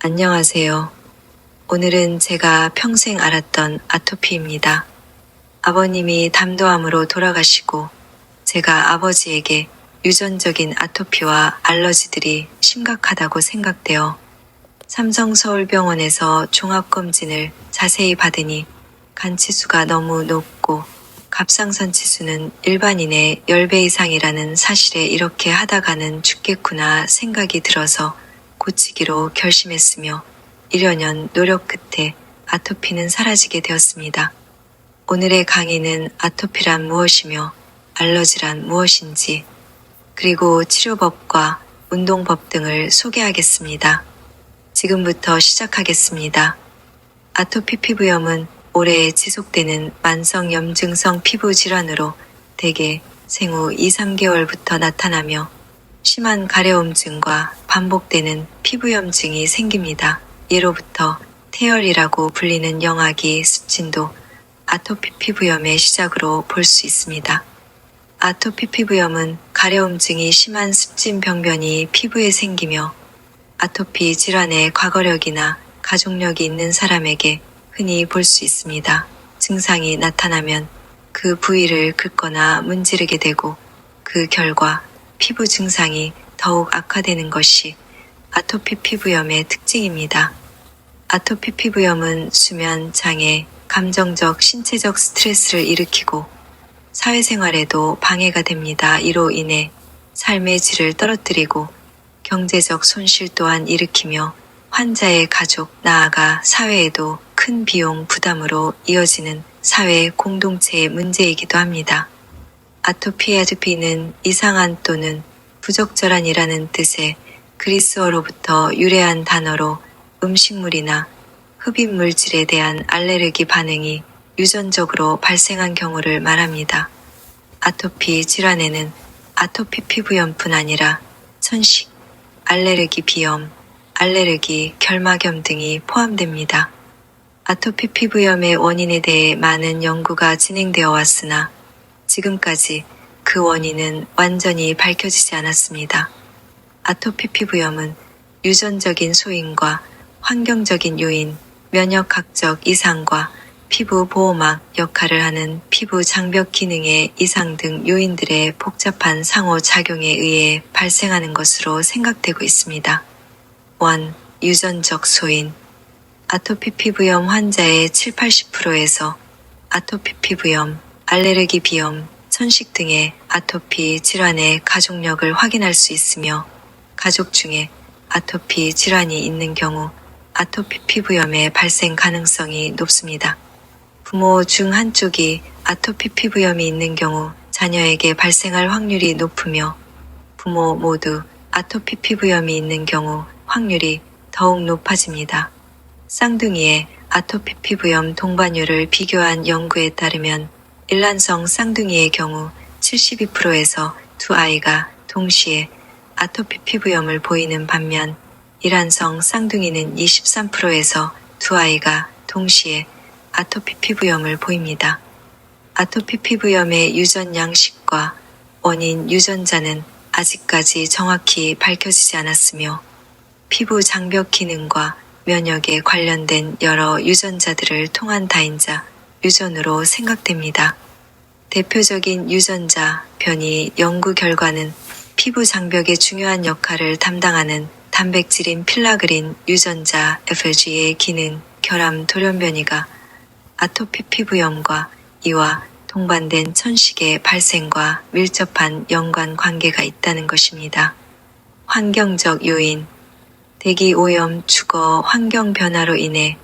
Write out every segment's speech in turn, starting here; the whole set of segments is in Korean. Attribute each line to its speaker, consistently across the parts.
Speaker 1: 안녕하세요. 오늘은 제가 평생 앓았던 아토피입니다. 아버님이 담도암으로 돌아가시고 제가 아버지에게 유전적인 아토피와 알러지들이 심각하다고 생각되어 삼성서울병원에서 종합검진을 자세히 받으니 간치수가 너무 높고 갑상선 치수는 일반인의 10배 이상이라는 사실에 이렇게 하다가는 죽겠구나 생각이 들어서 고치기로 결심했으며 1여년 노력 끝에 아토피는 사라지게 되었습니다. 오늘의 강의는 아토피란 무엇이며 알러지란 무엇인지 그리고 치료법과 운동법 등을 소개하겠습니다. 지금부터 시작하겠습니다. 아토피 피부염은 오래 지속되는 만성 염증성 피부 질환으로 대개 생후 2~3개월부터 나타나며 심한 가려움증과 반복되는 피부염증이 생깁니다. 예로부터 태열이라고 불리는 영아기 습진도 아토피 피부염의 시작으로 볼 수 있습니다. 아토피 피부염은 가려움증이 심한 습진 병변이 피부에 생기며 아토피 질환의 과거력이나 가족력이 있는 사람에게 흔히 볼 수 있습니다. 증상이 나타나면 그 부위를 긁거나 문지르게 되고 그 결과 피부 증상이 더욱 악화되는 것이 아토피 피부염의 특징입니다. 아토피 피부염은 수면 장애, 감정적, 신체적 스트레스를 일으키고 사회생활에도 방해가 됩니다. 이로 인해 삶의 질을 떨어뜨리고 경제적 손실 또한 일으키며 환자의 가족, 나아가 사회에도 큰 비용 부담으로 이어지는 사회 공동체의 문제이기도 합니다. 아토피는 이상한 또는 부적절한이라는 뜻의 그리스어로부터 유래한 단어로 음식물이나 흡입 물질에 대한 알레르기 반응이 유전적으로 발생한 경우를 말합니다. 아토피 질환에는 아토피 피부염뿐 아니라 천식, 알레르기 비염, 알레르기, 결막염 등이 포함됩니다. 아토피 피부염의 원인에 대해 많은 연구가 진행되어 왔으나 지금까지 그 원인은 완전히 밝혀지지 않았습니다. 아토피 피부염은 유전적인 소인과 환경적인 요인, 면역학적 이상과 피부 보호막 역할을 하는 피부 장벽 기능의 이상 등 요인들의 복잡한 상호작용에 의해 발생하는 것으로 생각되고 있습니다. 1. 유전적 소인. 아토피 피부염 환자의 7~80%에서 아토피 피부염, 알레르기 비염, 천식 등의 아토피 질환의 가족력을 확인할 수 있으며 가족 중에 아토피 질환이 있는 경우 아토피 피부염의 발생 가능성이 높습니다. 부모 중 한쪽이 아토피 피부염이 있는 경우 자녀에게 발생할 확률이 높으며 부모 모두 아토피 피부염이 있는 경우 확률이 더욱 높아집니다. 쌍둥이의 아토피 피부염 동반율을 비교한 연구에 따르면 일란성 쌍둥이의 경우 72%에서 두 아이가 동시에 아토피 피부염을 보이는 반면 일란성 쌍둥이는 23%에서 두 아이가 동시에 아토피 피부염을 보입니다. 아토피 피부염의 유전 양식과 원인 유전자는 아직까지 정확히 밝혀지지 않았으며 피부 장벽 기능과 면역에 관련된 여러 유전자들을 통한 다인자, 유전으로 생각됩니다. 대표적인 유전자 변이 연구 결과는 피부 장벽의 중요한 역할을 담당하는 단백질인 필라그린 유전자 FG의 기능, 결함 돌연 변이가 아토피 피부염과 이와 동반된 천식의 발생과 밀접한 연관 관계가 있다는 것입니다. 환경적 요인. 대기 오염, 주거, 환경 변화로 인해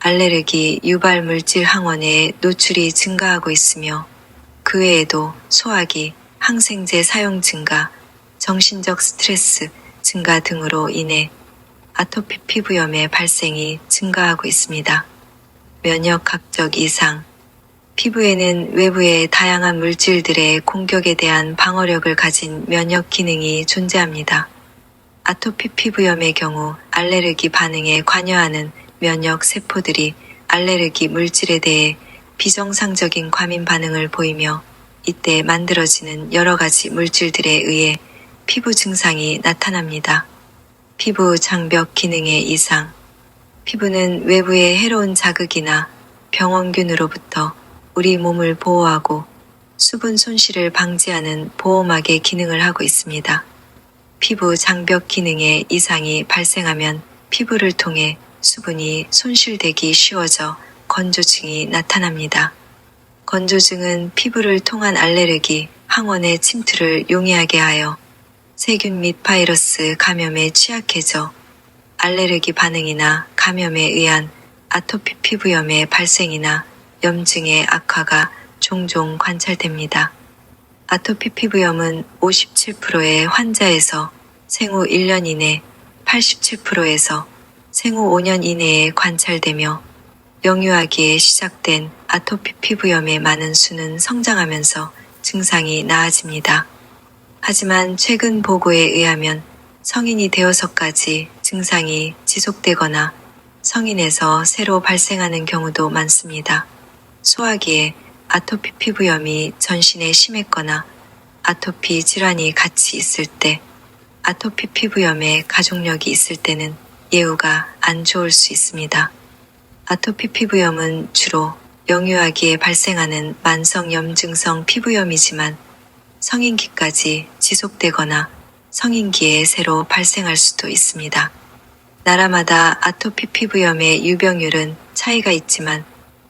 Speaker 1: 알레르기 유발 물질 항원의 노출이 증가하고 있으며 그 외에도 소화기, 항생제 사용 증가, 정신적 스트레스 증가 등으로 인해 아토피 피부염의 발생이 증가하고 있습니다. 면역학적 이상. 피부에는 외부의 다양한 물질들의 공격에 대한 방어력을 가진 면역 기능이 존재합니다. 아토피 피부염의 경우 알레르기 반응에 관여하는 면역 세포들이 알레르기 물질에 대해 비정상적인 과민 반응을 보이며 이때 만들어지는 여러 가지 물질들에 의해 피부 증상이 나타납니다. 피부 장벽 기능의 이상. 피부는 외부의 해로운 자극이나 병원균으로부터 우리 몸을 보호하고 수분 손실을 방지하는 보호막의 기능을 하고 있습니다. 피부 장벽 기능에 이상이 발생하면 피부를 통해 수분이 손실되기 쉬워져 건조증이 나타납니다. 건조증은 피부를 통한 알레르기, 항원의 침투를 용이하게 하여 세균 및 바이러스 감염에 취약해져 알레르기 반응이나 감염에 의한 아토피 피부염의 발생이나 염증의 악화가 종종 관찰됩니다. 아토피 피부염은 57%의 환자에서 생후 1년 이내, 87%에서 생후 5년 이내에 관찰되며 영유아기에 시작된 아토피 피부염의 많은 수는 성장하면서 증상이 나아집니다. 하지만 최근 보고에 의하면 성인이 되어서까지 증상이 지속되거나 성인에서 새로 발생하는 경우도 많습니다. 소아기에 아토피 피부염이 전신에 심했거나 아토피 질환이 같이 있을 때, 아토피 피부염에 가족력이 있을 때는 예후가 안 좋을 수 있습니다. 아토피 피부염은 주로 영유아기에 발생하는 만성 염증성 피부염이지만 성인기까지 지속되거나 성인기에 새로 발생할 수도 있습니다. 나라마다 아토피 피부염의 유병률은 차이가 있지만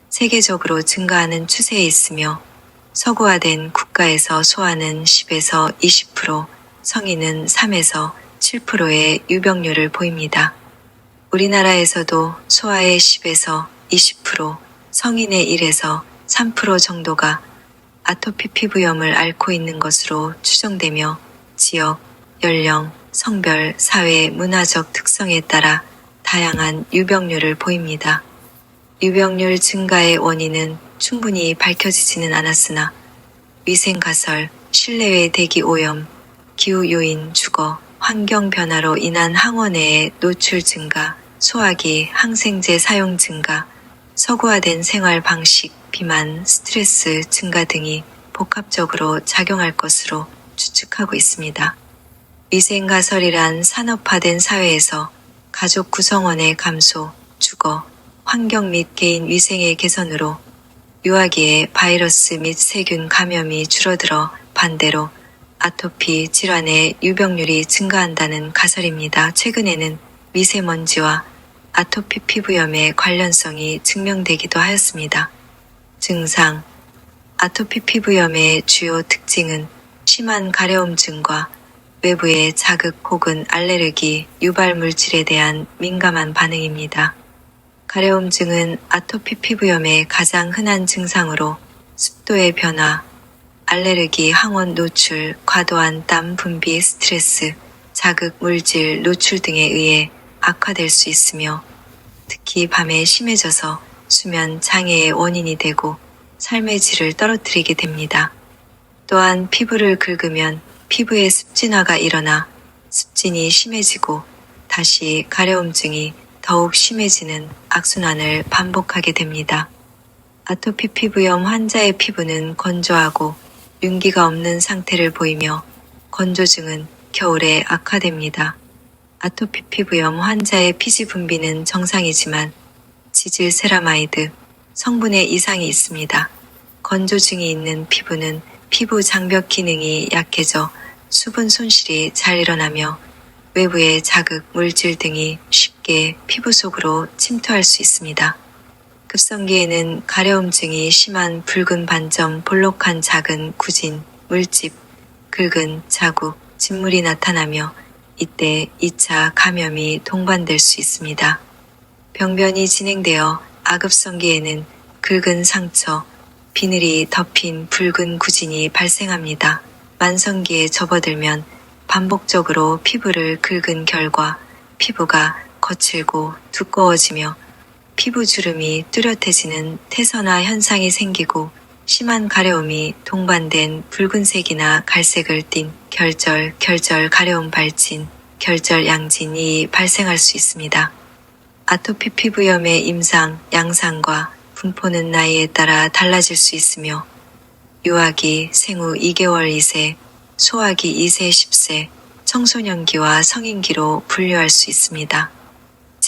Speaker 1: 세계적으로 증가하는 추세에 있으며 서구화된 국가에서 소아는 10에서 20%, 성인은 3에서 7%의 유병률을 보입니다. 우리나라에서도 소아의 10에서 20%, 성인의 1에서 3% 정도가 아토피 피부염을 앓고 있는 것으로 추정되며 지역, 연령, 성별, 사회, 문화적 특성에 따라 다양한 유병률을 보입니다. 유병률 증가의 원인은 충분히 밝혀지지는 않았으나 위생가설, 실내외 대기 오염, 기후 요인, 주거, 환경 변화로 인한 항원해의 노출 증가, 소화기, 항생제 사용 증가, 서구화된 생활 방식, 비만, 스트레스 증가 등이 복합적으로 작용할 것으로 추측하고 있습니다. 위생가설이란 산업화된 사회에서 가족 구성원의 감소, 주거, 환경 및 개인 위생의 개선으로 유아기에 바이러스 및 세균 감염이 줄어들어 반대로 아토피 질환의 유병률이 증가한다는 가설입니다. 최근에는 미세먼지와 아토피 피부염의 관련성이 증명되기도 하였습니다. 증상: 아토피 피부염의 주요 특징은 심한 가려움증과 외부의 자극 혹은 알레르기, 유발 물질에 대한 민감한 반응입니다. 가려움증은 아토피 피부염의 가장 흔한 증상으로 습도의 변화, 알레르기 항원 노출, 과도한 땀 분비, 스트레스, 자극 물질 노출 등에 의해 악화될 수 있으며 특히 밤에 심해져서 수면 장애의 원인이 되고 삶의 질을 떨어뜨리게 됩니다. 또한 피부를 긁으면 피부의 습진화가 일어나 습진이 심해지고 다시 가려움증이 더욱 심해지는 악순환을 반복하게 됩니다. 아토피 피부염 환자의 피부는 건조하고 윤기가 없는 상태를 보이며 건조증은 겨울에 악화됩니다. 아토피 피부염 환자의 피지 분비는 정상이지만 지질세라마이드 성분의 이상이 있습니다. 건조증이 있는 피부는 피부 장벽 기능이 약해져 수분 손실이 잘 일어나며 외부의 자극, 물질 등이 쉽게 피부 속으로 침투할 수 있습니다. 급성기에는 가려움증이 심한 붉은 반점, 볼록한 작은 구진, 물집, 긁은 자국, 진물이 나타나며 이때 2차 감염이 동반될 수 있습니다. 병변이 진행되어 아급성기에는 긁은 상처, 비늘이 덮인 붉은 구진이 발생합니다. 만성기에 접어들면 반복적으로 피부를 긁은 결과 피부가 거칠고 두꺼워지며 피부 주름이 뚜렷해지는 태선화 현상이 생기고 심한 가려움이 동반된 붉은색이나 갈색을 띤 결절 가려움 발진, 결절 양진이 발생할 수 있습니다. 아토피 피부염의 임상, 양상과 분포는 나이에 따라 달라질 수 있으며 유아기, 생후 2개월 이세, 소아기 2세 10세, 청소년기와 성인기로 분류할 수 있습니다.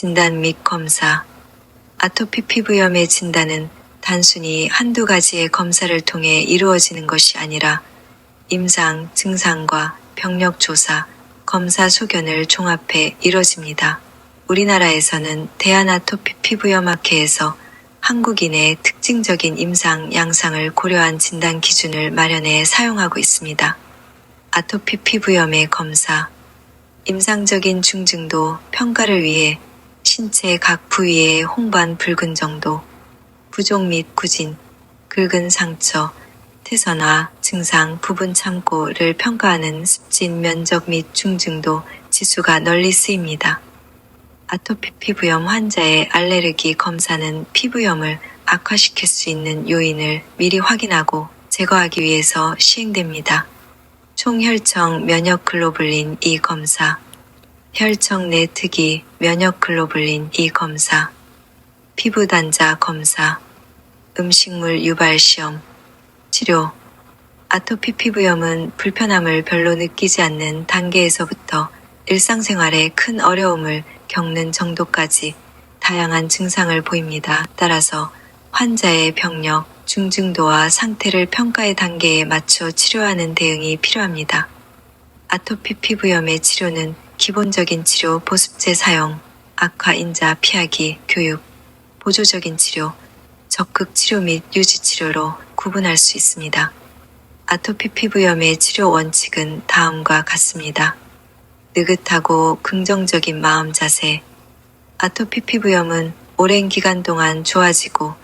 Speaker 1: 진단 및 검사. 아토피 피부염의 진단은 단순히 한두 가지의 검사를 통해 이루어지는 것이 아니라 임상, 증상과 병력 조사, 검사 소견을 종합해 이뤄집니다. 우리나라에서는 대한아토피 피부염학회에서 한국인의 특징적인 임상, 양상을 고려한 진단 기준을 마련해 사용하고 있습니다. 아토피 피부염의 검사. 임상적인 중증도 평가를 위해 신체 각 부위의 홍반 붉은 정도, 부종 및 구진, 긁은 상처, 태선화, 증상, 부분 참고를 평가하는 습진 면적 및 중증도 지수가 널리 쓰입니다. 아토피 피부염 환자의 알레르기 검사는 피부염을 악화시킬 수 있는 요인을 미리 확인하고 제거하기 위해서 시행됩니다. 총혈청 면역글로불린 E 검사, 혈청 내 특이 면역글로불린 E 검사, 피부단자 검사, 음식물 유발 시험, 치료. 아토피 피부염은 불편함을 별로 느끼지 않는 단계에서부터 일상생활에 큰 어려움을 겪는 정도까지 다양한 증상을 보입니다. 따라서 환자의 병력, 중증도와 상태를 평가의 단계에 맞춰 치료하는 대응이 필요합니다. 아토피 피부염의 치료는 기본적인 치료, 보습제 사용, 악화 인자 피하기, 교육, 보조적인 치료, 적극 치료 및 유지 치료로 구분할 수 있습니다. 아토피 피부염의 치료 원칙은 다음과 같습니다. 느긋하고 긍정적인 마음 자세. 아토피 피부염은 오랜 기간 동안 좋아지고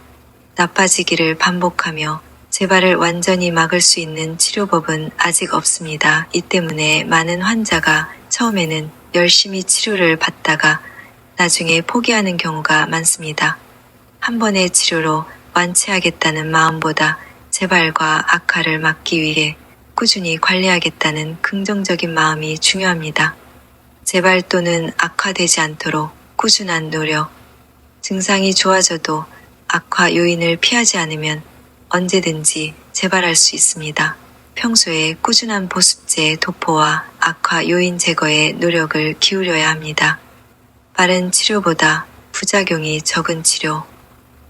Speaker 1: 나빠지기를 반복하며 재발을 완전히 막을 수 있는 치료법은 아직 없습니다. 이 때문에 많은 환자가 처음에는 열심히 치료를 받다가 나중에 포기하는 경우가 많습니다. 한 번의 치료로 완치하겠다는 마음보다 재발과 악화를 막기 위해 꾸준히 관리하겠다는 긍정적인 마음이 중요합니다. 재발 또는 악화되지 않도록 꾸준한 노력. 증상이 좋아져도 악화 요인을 피하지 않으면 언제든지 재발할 수 있습니다. 평소에 꾸준한 보습제 도포와 악화 요인 제거에 노력을 기울여야 합니다. 빠른 치료보다 부작용이 적은 치료.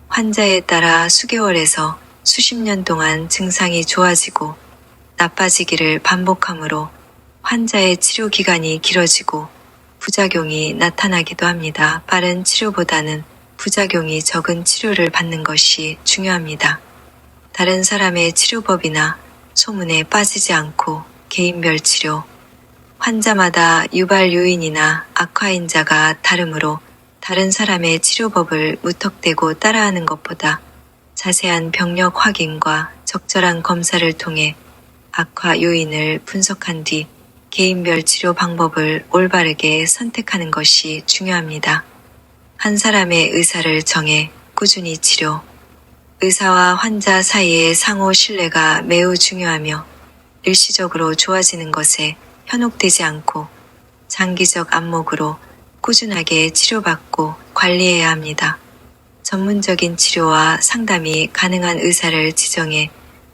Speaker 1: 환자에 따라 수개월에서 수십 년 동안 증상이 좋아지고 나빠지기를 반복하므로 환자의 치료 기간이 길어지고 부작용이 나타나기도 합니다. 빠른 치료보다는 부작용이 적은 치료를 받는 것이 중요합니다. 다른 사람의 치료법이나 소문에 빠지지 않고 개인별 치료. 환자마다 유발 요인이나 악화인자가 다르므로 다른 사람의 치료법을 무턱대고 따라하는 것보다 자세한 병력 확인과 적절한 검사를 통해 악화 요인을 분석한 뒤 개인별 치료 방법을 올바르게 선택하는 것이 중요합니다. 한 사람의 의사를 정해 꾸준히 치료. 의사와 환자 사이의 상호 신뢰가 매우 중요하며 일시적으로 좋아지는 것에 현혹되지 않고 장기적 안목으로 꾸준하게 치료받고 관리해야 합니다. 전문적인 치료와 상담이 가능한 의사를 지정해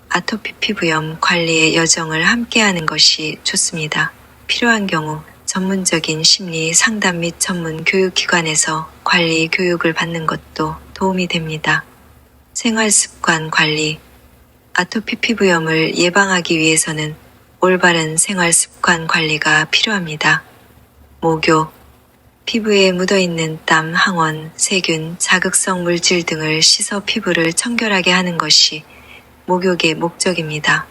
Speaker 1: 아토피 피부염 관리의 여정을 함께하는 것이 좋습니다. 필요한 경우 전문적인 심리 상담 및 전문 교육기관에서 관리 교육을 받는 것도 도움이 됩니다. 생활습관 관리. 아토피 피부염을 예방하기 위해서는 올바른 생활습관 관리가 필요합니다. 목욕. 피부에 묻어있는 땀, 항원, 세균, 자극성 물질 등을 씻어 피부를 청결하게 하는 것이 목욕의 목적입니다.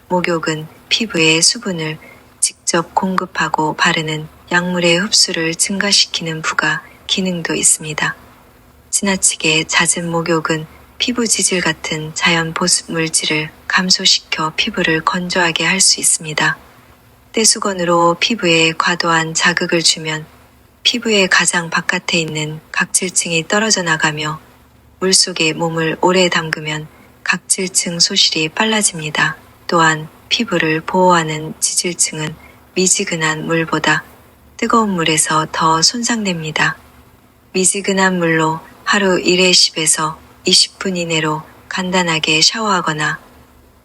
Speaker 1: 목욕은 피부에 수분을 직접 공급하고 바르는 약물의 흡수를 증가시키는 부가 기능도 있습니다. 지나치게 잦은 목욕은 피부 지질 같은 자연 보습 물질을 감소시켜 피부를 건조하게 할 수 있습니다. 떼수건으로 피부에 과도한 자극을 주면 피부의 가장 바깥에 있는 각질층이 떨어져 나가며 물속에 몸을 오래 담그면 각질층 소실이 빨라집니다. 또한 피부를 보호하는 지질층은 미지근한 물보다 뜨거운 물에서 더 손상됩니다. 미지근한 물로 하루 1회 10에서 20분 이내로 간단하게 샤워하거나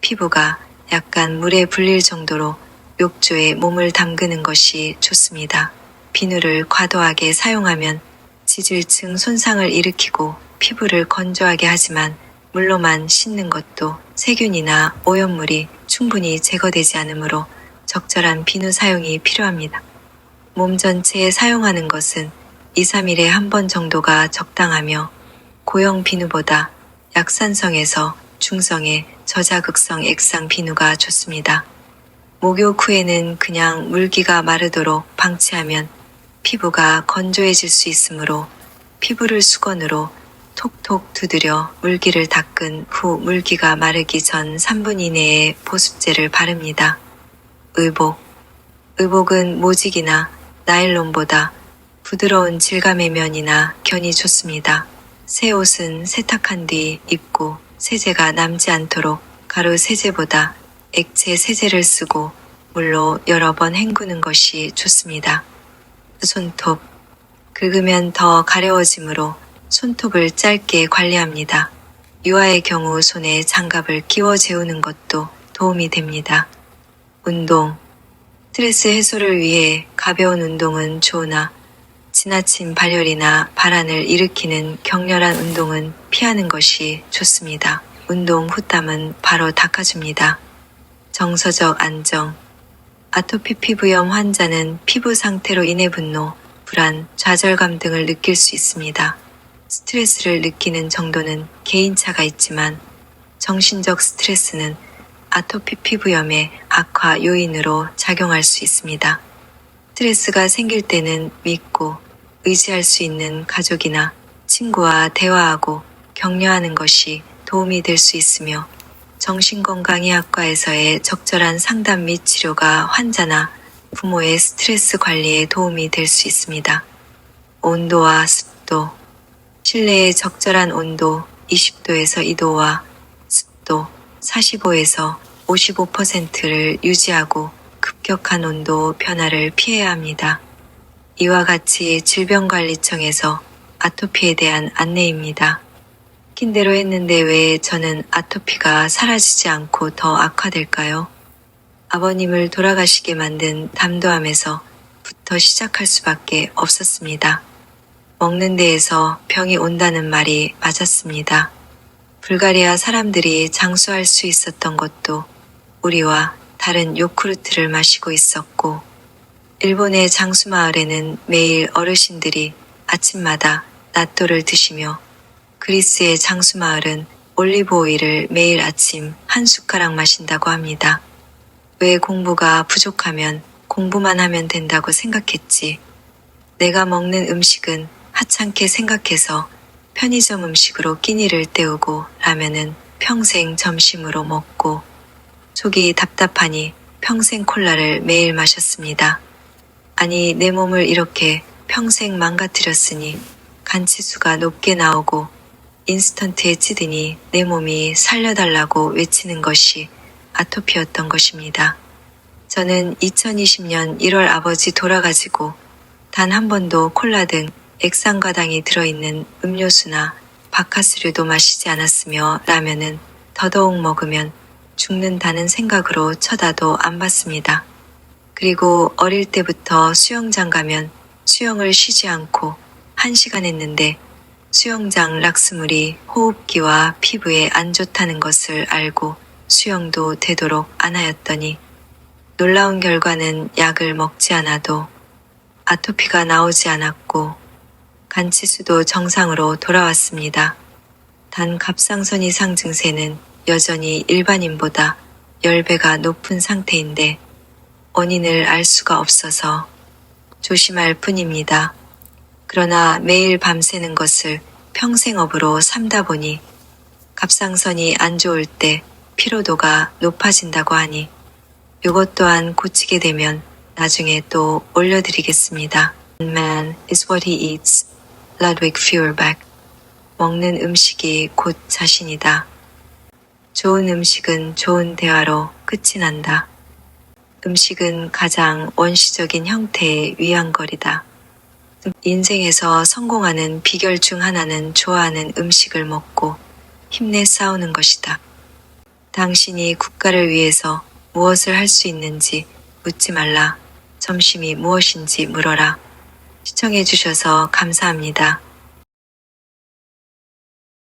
Speaker 1: 피부가 약간 물에 불릴 정도로 욕조에 몸을 담그는 것이 좋습니다. 비누를 과도하게 사용하면 지질층 손상을 일으키고 피부를 건조하게 하지만 물로만 씻는 것도 세균이나 오염물이 충분히 제거되지 않으므로 적절한 비누 사용이 필요합니다. 몸 전체에 사용하는 것은 2, 3일에 한 번 정도가 적당하며 고형 비누보다 약산성에서 중성의 저자극성 액상 비누가 좋습니다. 목욕 후에는 그냥 물기가 마르도록 방치하면 피부가 건조해질 수 있으므로 피부를 수건으로 톡톡 두드려 물기를 닦은 후 물기가 마르기 전 3분 이내에 보습제를 바릅니다. 의복. 의복은 모직이나 나일론보다 부드러운 질감의 면이나 견이 좋습니다. 새 옷은 세탁한 뒤 입고 세제가 남지 않도록 가루 세제보다 액체 세제를 쓰고 물로 여러 번 헹구는 것이 좋습니다. 손톱. 긁으면 더 가려워지므로 손톱을 짧게 관리합니다. 유아의 경우 손에 장갑을 끼워 재우는 것도 도움이 됩니다. 운동. 스트레스 해소를 위해 가벼운 운동은 좋으나 지나친 발열이나 발한을 일으키는 격렬한 운동은 피하는 것이 좋습니다. 운동 후 땀은 바로 닦아줍니다. 정서적 안정. 아토피 피부염 환자는 피부 상태로 인해 분노, 불안, 좌절감 등을 느낄 수 있습니다. 스트레스를 느끼는 정도는 개인차가 있지만 정신적 스트레스는 아토피 피부염의 악화 요인으로 작용할 수 있습니다. 스트레스가 생길 때는 믿고 의지할 수 있는 가족이나 친구와 대화하고 격려하는 것이 도움이 될 수 있으며 정신건강의학과에서의 적절한 상담 및 치료가 환자나 부모의 스트레스 관리에 도움이 될 수 있습니다. 온도와 습도. 실내의 적절한 온도 20도에서 2도와 습도 45에서 55%를 유지하고 급격한 온도 변화를 피해야 합니다. 이와 같이 질병관리청에서 아토피에 대한 안내입니다. 시킨 대로 했는데 왜 저는 아토피가 사라지지 않고 더 악화될까요? 아버님을 돌아가시게 만든 담도암에서부터 시작할 수밖에 없었습니다. 먹는 데에서 병이 온다는 말이 맞았습니다. 불가리아 사람들이 장수할 수 있었던 것도 우리와 다른 요구르트를 마시고 있었고, 일본의 장수마을에는 매일 어르신들이 아침마다 나또를 드시며 그리스의 장수마을은 올리브 오일을 매일 아침 한 숟가락 마신다고 합니다. 왜 공부가 부족하면 공부만 하면 된다고 생각했지. 내가 먹는 음식은 하찮게 생각해서 편의점 음식으로 끼니를 때우고 라면은 평생 점심으로 먹고 속이 답답하니 평생 콜라를 매일 마셨습니다. 아니 내 몸을 이렇게 평생 망가뜨렸으니 간치수가 높게 나오고 인스턴트에 찌드니 내 몸이 살려달라고 외치는 것이 아토피였던 것입니다. 저는 2020년 1월 아버지 돌아가지고 단 한 번도 콜라 등 액상과당이 들어있는 음료수나 바카스류도 마시지 않았으며 라면은 더더욱 먹으면 죽는다는 생각으로 쳐다도 안 봤습니다. 그리고 어릴 때부터 수영장 가면 수영을 쉬지 않고 1시간 했는데 수영장 락스물이 호흡기와 피부에 안 좋다는 것을 알고 수영도 되도록 안 하였더니 놀라운 결과는 약을 먹지 않아도 아토피가 나오지 않았고 간치수도 정상으로 돌아왔습니다. 단 갑상선 이상 증세는 여전히 일반인보다 10배가 높은 상태인데 원인을 알 수가 없어서 조심할 뿐입니다. 그러나 매일 밤새는 것을 평생업으로 삼다 보니 갑상선이 안 좋을 때 피로도가 높아진다고 하니 이것 또한 고치게 되면 나중에 또 올려드리겠습니다. Man is what he eats. Ludwig Feuerbach. 먹는 음식이 곧 자신이다. 좋은 음식은 좋은 대화로 끝이 난다. 음식은 가장 원시적인 형태의 위안거리다. 인생에서 성공하는 비결 중 하나는 좋아하는 음식을 먹고 힘내 싸우는 것이다. 당신이 국가를 위해서 무엇을 할 수 있는지 묻지 말라. 점심이 무엇인지 물어라. 시청해 주셔서 감사합니다.